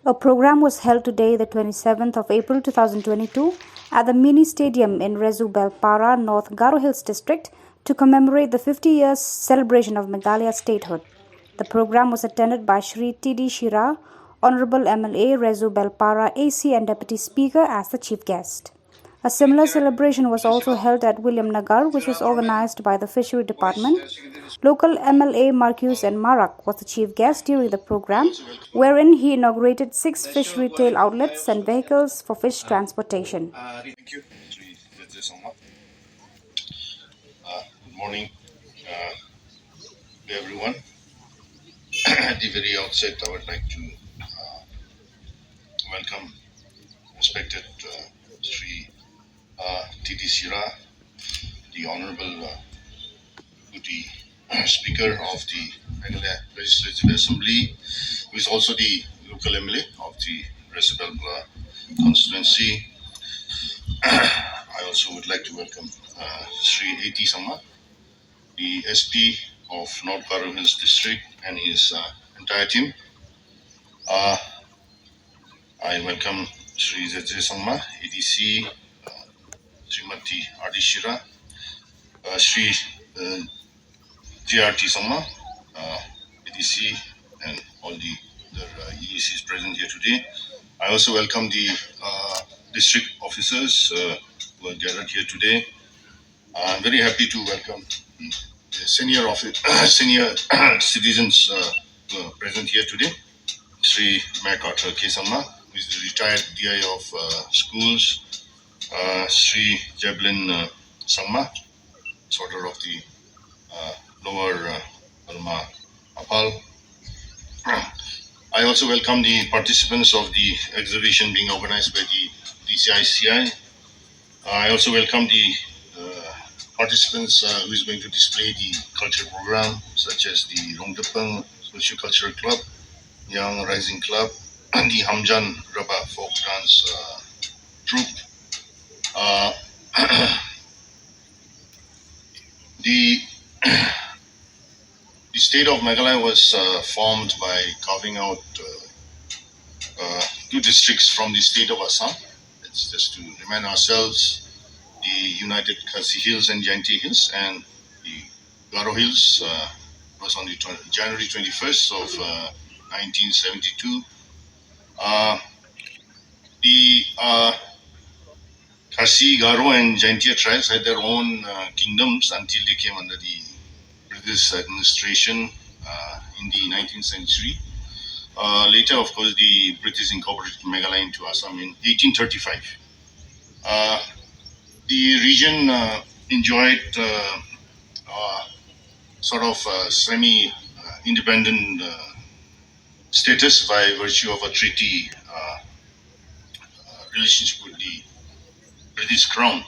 A program was held today, the 27th of April 2022, at the mini stadium in Resubelpara, North Garo Hills district to commemorate the 50 years celebration of Meghalaya statehood. The program was attended by Shri T.D. Shira, Honorable MLA Resubelpara AC and Deputy Speaker as the chief guest. A similar celebration was also held at Williamnagar, which was organized by the Fishery Department. Local MLA Marcus and Marak was the chief guest during the program, wherein he inaugurated 6 fish retail outlets and vehicles for fish transportation. Thank you, Sri Resubelpara. Good morning to everyone. At the very outset, I would like to welcome respected Sri T.D. Shira, the Honorable Deputy Speaker of the Meghalaya Legislative Assembly, who is also the local MLA of the Resubelpara constituency. I also would like to welcome Sri A.T. Sama, the SP of North Garo Hills district, and his entire team. I welcome Sri Z.J. Sangma, ADC, Srimati Adishira, Sri JRT Sangma, ADC, and all the other EDCs present here today. I also welcome the district officers who are gathered here today. I'm very happy to welcome the senior citizens who are present here today. Sri MacArthur K. Sangma, who is the retired DI of schools, Sri Jablin Sangma, sorter of the lower Burma Apal. I also welcome the participants of the exhibition being organized by the DCICI. I also welcome the participants who is going to display the culture program, such as the Rongdepeng Social Cultural Club, Young Rising Club, and the Hamjan Rabba folk dance troupe. The state of Meghalaya was formed by carving out 2 districts from the state of Assam. It's just to remind ourselves, the United Khasi Hills and Jaintia Hills, and the Garo Hills was on the January 21st of 1972. The Khasi, Garo, and Jaintia tribes had their own kingdoms until they came under the British administration in the 19th century. Later, of course, the British incorporated Meghalaya into Assam in 1835. The region enjoyed sort of semi-independent status by virtue of a treaty relationship with the British Crown.